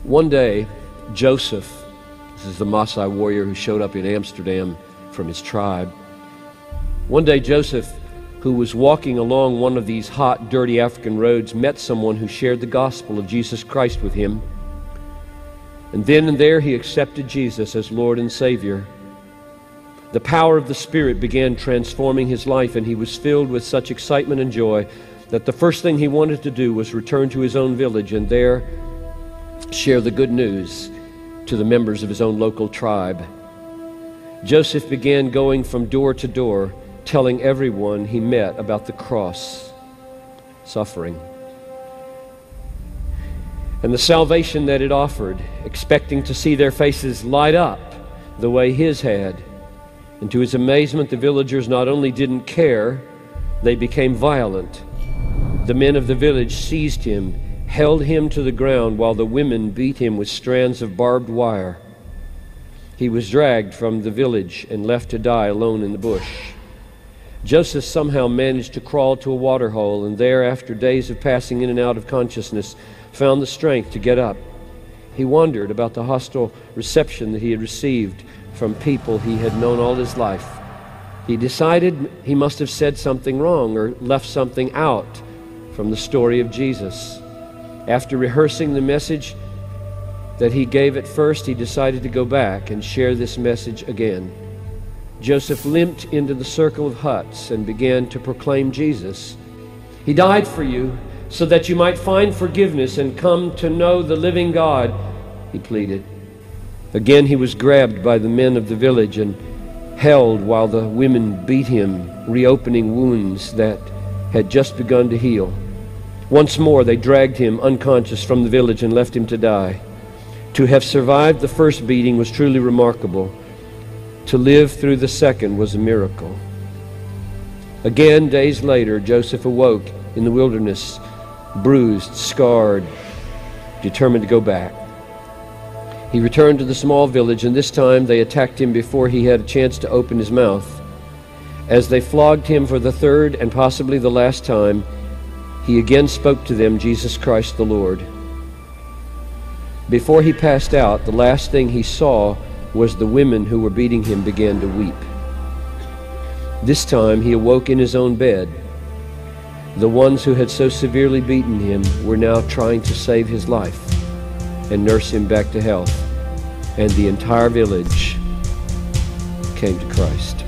One day, Joseph, this is the Maasai warrior who showed up in Amsterdam from his tribe. One day, Joseph, who was walking along one of these hot, dirty African roads, met someone who shared the gospel of Jesus Christ with him. And then and there, he accepted Jesus as Lord and Savior. The power of the Spirit began transforming his life, and he was filled with such excitement and joy that the first thing he wanted to do was return to his own village and there share the good news to the members of his own local tribe. Joseph began going from door to door, telling everyone he met about the cross, suffering, and the salvation that it offered, expecting to see their faces light up the way his had. And to his amazement, the villagers not only didn't care, they became violent. The men of the village seized him, held him to the ground, while the women beat him with strands of barbed wire. He was dragged from the village and left to die alone in the bush. Joseph somehow managed to crawl to a water hole, and there, after days of passing in and out of consciousness, found the strength to get up. He wondered about the hostile reception that he had received from people he had known all his life. He decided he must have said something wrong or left something out from the story of Jesus. After rehearsing the message that he gave at first, he decided to go back and share this message again. Joseph limped into the circle of huts and began to proclaim Jesus. He died for you so that you might find forgiveness and come to know the living God, he pleaded. Again he was grabbed by the men of the village and held while the women beat him, reopening wounds that had just begun to heal. Once more they dragged him unconscious from the village and left him to die. To have survived the first beating was truly remarkable. To live through the second was a miracle. Again, days later, Joseph awoke in the wilderness, bruised, scarred, determined to go back. He returned to the small village, and this time they attacked him before he had a chance to open his mouth. As they flogged him for the third and possibly the last time, he again spoke to them, Jesus Christ the Lord. Before he passed out, the last thing he saw was the women who were beating him began to weep. This time he awoke in his own bed. The ones who had so severely beaten him were now trying to save his life and nurse him back to health, and the entire village came to Christ.